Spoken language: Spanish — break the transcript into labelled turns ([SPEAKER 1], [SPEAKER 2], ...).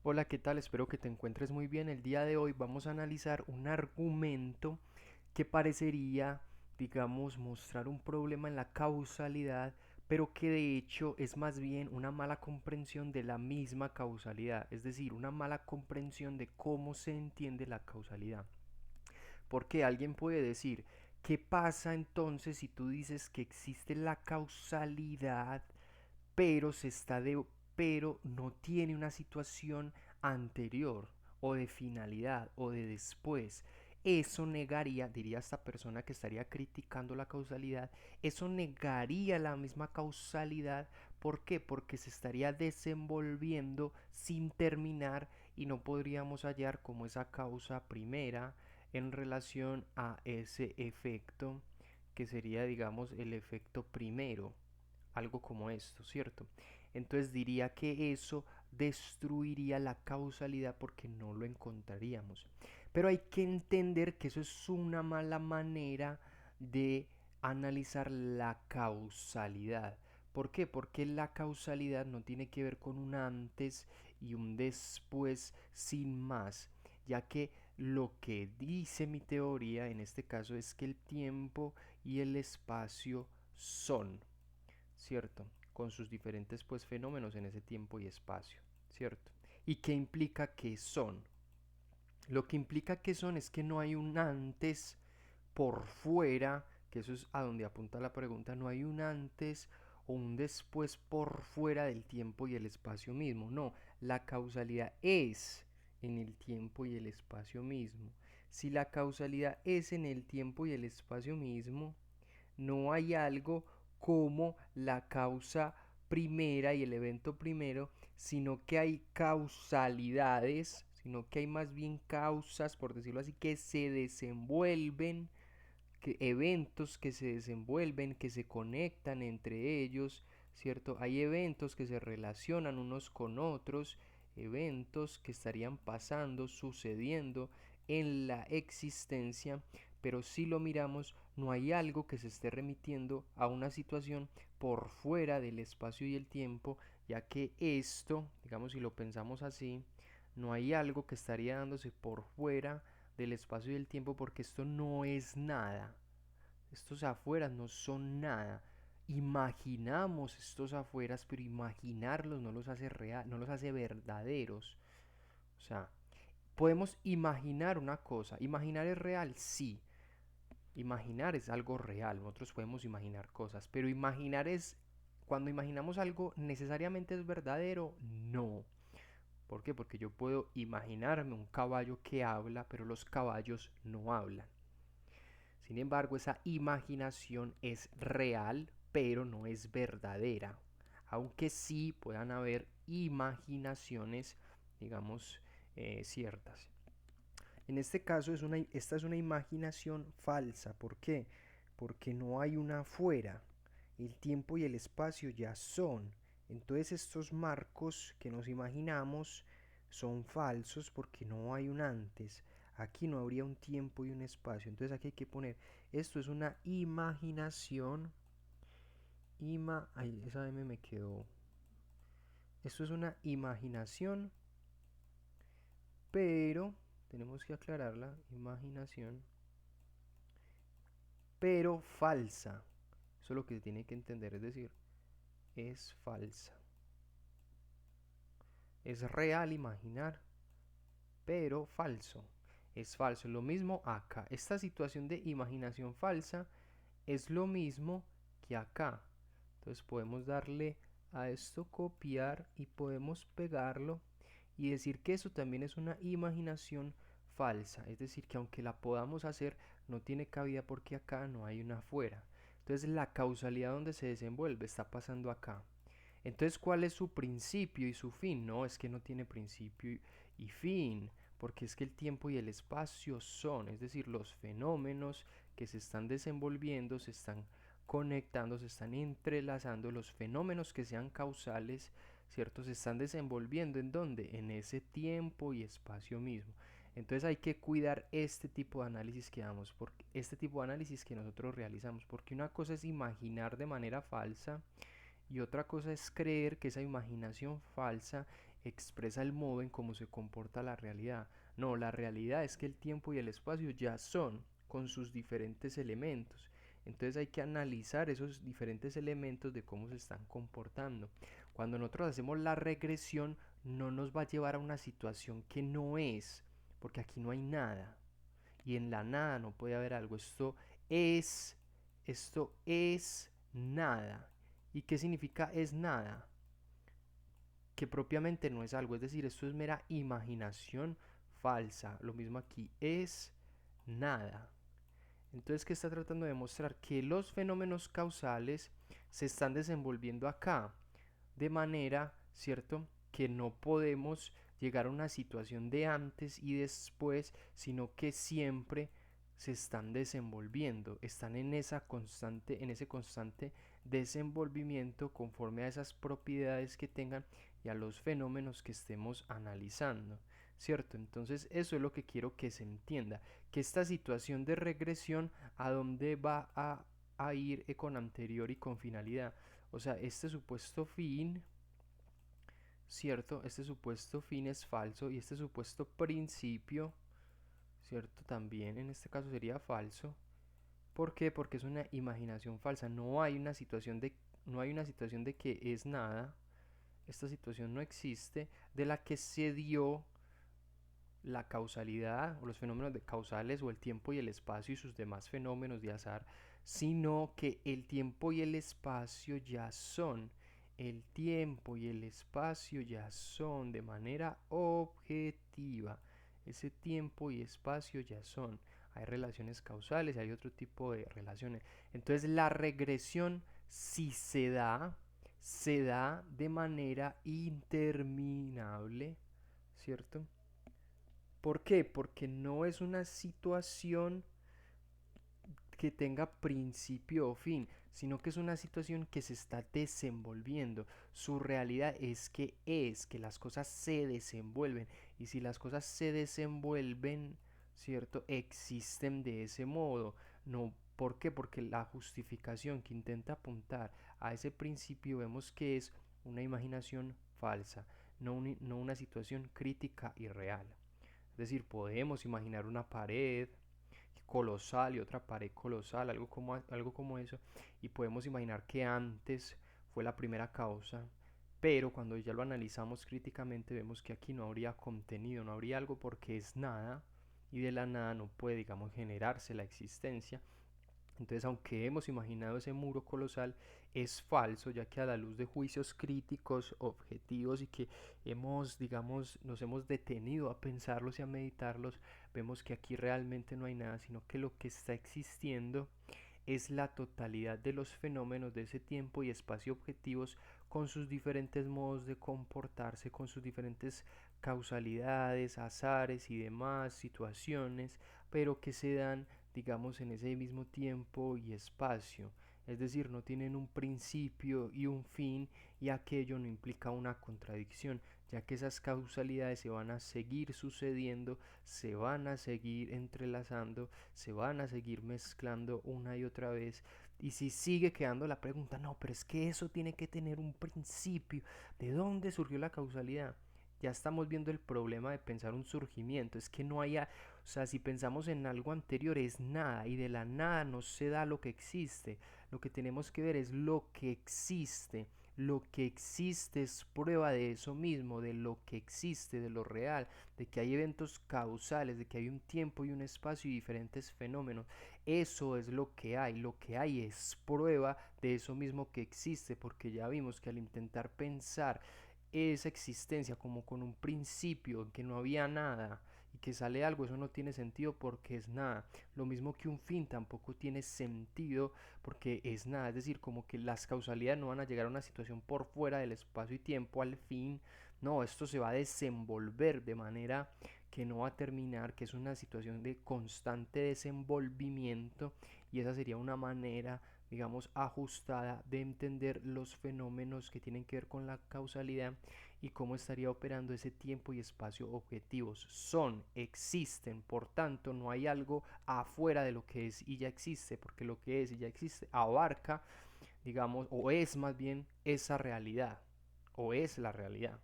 [SPEAKER 1] Hola, ¿qué tal? Espero que te encuentres muy bien. El día de hoy vamos a analizar un argumento que parecería, digamos, mostrar un problema en la causalidad, pero que de hecho es más bien una mala comprensión de la misma causalidad, es decir, una mala comprensión de cómo se entiende la causalidad. Porque alguien puede decir, ¿qué pasa entonces si tú dices que existe la causalidad, pero pero no tiene una situación anterior o de finalidad o de después? Eso negaría, diría esta persona que estaría criticando la causalidad, eso negaría la misma causalidad. ¿Por qué? Porque se estaría desenvolviendo sin terminar y no podríamos hallar como esa causa primera en relación a ese efecto que sería, digamos, el efecto primero, algo como esto, ¿cierto? Entonces diría que eso destruiría la causalidad porque no lo encontraríamos. Pero hay que entender que eso es una mala manera de analizar la causalidad. ¿Por qué? Porque la causalidad no tiene que ver con un antes y un después sin más, ya que lo que dice mi teoría en este caso es que el tiempo y el espacio son, ¿cierto? Con sus diferentes pues fenómenos en ese tiempo y espacio, ¿cierto? ¿Y qué implica que son? Lo que implica que son es que no hay un antes por fuera, que eso es a donde apunta la pregunta, no hay un antes o un después por fuera del tiempo y el espacio mismo. No, la causalidad es en el tiempo y el espacio mismo. Si la causalidad es en el tiempo y el espacio mismo, no hay algo como la causa primera y el evento primero, sino que hay causalidades, sino que hay más bien causas, por decirlo así, que se desenvuelven, que eventos que se desenvuelven, que se conectan entre ellos, ¿cierto? Hay eventos que se relacionan unos con otros, eventos que estarían pasando, sucediendo en la existencia, pero si lo miramos, no hay algo que se esté remitiendo a una situación por fuera del espacio y el tiempo, ya que esto, digamos, si lo pensamos así, no hay algo que estaría dándose por fuera del espacio y el tiempo, porque esto no es nada. Estos afueras no son nada. Imaginamos estos afueras, pero imaginarlos no los hace real, no los hace verdaderos. O sea, podemos imaginar una cosa. ¿Imaginar es real? Sí. Imaginar es algo real. Nosotros podemos imaginar cosas, pero imaginar es, cuando imaginamos algo, ¿necesariamente es verdadero? No. ¿Por qué? Porque yo puedo imaginarme un caballo que habla, pero los caballos no hablan. Sin embargo, esa imaginación es real, pero no es verdadera. Aunque sí puedan haber imaginaciones, digamos, ciertas. En este caso, esta es una imaginación falsa. ¿Por qué? Porque no hay una afuera. El tiempo y el espacio ya son. Entonces estos marcos que nos imaginamos son falsos porque no hay un antes. Aquí no habría un tiempo y un espacio. Entonces aquí hay que poner, esto es una imaginación. Ay, esa M me quedó. Esto es una imaginación, pero tenemos que aclararla. Imaginación, pero falsa. Eso es lo que se tiene que entender, es decir, es falsa. Es real imaginar, pero falso. Es falso. Lo mismo acá. Esta situación de imaginación falsa es lo mismo que acá. Entonces podemos darle a esto copiar y podemos pegarlo y decir que eso también es una imaginación falsa. Es decir, que aunque la podamos hacer, no tiene cabida porque acá no hay una afuera. Entonces la causalidad donde se desenvuelve está pasando acá. Entonces, ¿cuál es su principio y su fin? No, es que no tiene principio y fin, porque es que el tiempo y el espacio son, es decir, los fenómenos que se están desenvolviendo, se están conectando, se están entrelazando, los fenómenos que sean causales, ¿cierto? Se están desenvolviendo en dónde? En ese tiempo y espacio mismo. Entonces hay que cuidar este tipo de análisis que damos, porque este tipo de análisis que nosotros realizamos, porque una cosa es imaginar de manera falsa y otra cosa es creer que esa imaginación falsa expresa el modo en cómo se comporta la realidad. No, la realidad es que el tiempo y el espacio ya son, con sus diferentes elementos. Entonces hay que analizar esos diferentes elementos de cómo se están comportando. Cuando nosotros hacemos la regresión, no nos va a llevar a una situación que no es, porque aquí no hay nada. Y en la nada no puede haber algo. Es, esto es nada. ¿Y qué significa es nada? Que propiamente no es algo, es decir, esto es mera imaginación falsa. Lo mismo aquí, es nada. Entonces, ¿qué está tratando de demostrar? Que los fenómenos causales se están desenvolviendo acá, de manera, ¿cierto?, que no podemos llegar a una situación de antes y después, sino que siempre se están desenvolviendo, están en ese constante desenvolvimiento conforme a esas propiedades que tengan y a los fenómenos que estemos analizando, ¿cierto? Entonces eso es lo que quiero que se entienda, que esta situación de regresión a dónde va a ir con anterior y con finalidad. O sea, este supuesto fin, ¿cierto? Este supuesto fin es falso y este supuesto principio, ¿cierto? También en este caso sería falso. ¿Por qué? Porque es una imaginación falsa. No hay una situación de que es nada. Esta situación no existe, de la que se dio la causalidad o los fenómenos de causales o el tiempo y el espacio y sus demás fenómenos de azar, sino que el tiempo y el espacio ya son. El tiempo y el espacio ya son de manera objetiva. Ese tiempo y espacio ya son. Hay relaciones causales, hay otro tipo de relaciones. Entonces la regresión, si se da de manera interminable, ¿cierto? ¿Por qué? Porque no es una situación que tenga principio o fin, sino que es una situación que se está desenvolviendo. Su realidad es que las cosas se desenvuelven. Y si las cosas se desenvuelven, ¿cierto? Existen de ese modo. No, ¿por qué? Porque la justificación que intenta apuntar a ese principio vemos que es una imaginación falsa, no una situación crítica y real. Es decir, podemos imaginar una pared colosal y otra pared colosal, algo como eso, y podemos imaginar que antes fue la primera causa, pero cuando ya lo analizamos críticamente vemos que aquí no habría contenido, no habría algo porque es nada, y de la nada no puede, digamos, generarse la existencia. Entonces, aunque hemos imaginado ese muro colosal, es falso, ya que a la luz de juicios críticos, objetivos y que digamos, nos hemos detenido a pensarlos y a meditarlos, vemos que aquí realmente no hay nada, sino que lo que está existiendo es la totalidad de los fenómenos de ese tiempo y espacio objetivos con sus diferentes modos de comportarse, con sus diferentes causalidades, azares y demás situaciones, pero que se dan, digamos, en ese mismo tiempo y espacio. Es decir, no tienen un principio y un fin, y aquello no implica una contradicción, ya que esas causalidades se van a seguir sucediendo, se van a seguir entrelazando, se van a seguir mezclando una y otra vez. Y si sigue quedando la pregunta, no, pero es que eso tiene que tener un principio, ¿de dónde surgió la causalidad? Ya estamos viendo el problema de pensar un surgimiento, es que no haya, o sea, si pensamos en algo anterior es nada y de la nada no se da lo que existe. Lo que tenemos que ver es lo que existe. Lo que existe es prueba de eso mismo, de lo que existe, de lo real, de que hay eventos causales, de que hay un tiempo y un espacio y diferentes fenómenos. Eso es lo que hay es prueba de eso mismo que existe, porque ya vimos que al intentar pensar esa existencia como con un principio en que no había nada y que sale algo, eso no tiene sentido porque es nada. Lo mismo que un fin tampoco tiene sentido porque es nada. Es decir, como que las causalidades no van a llegar a una situación por fuera del espacio y tiempo al fin. No, esto se va a desenvolver de manera que no va a terminar, que es una situación de constante desenvolvimiento, y esa sería una manera, digamos, ajustada de entender los fenómenos que tienen que ver con la causalidad y cómo estaría operando ese tiempo y espacio objetivos. Existen, por tanto, no hay algo afuera de lo que es y ya existe, porque lo que es y ya existe abarca, digamos, o es más bien esa realidad, o es la realidad.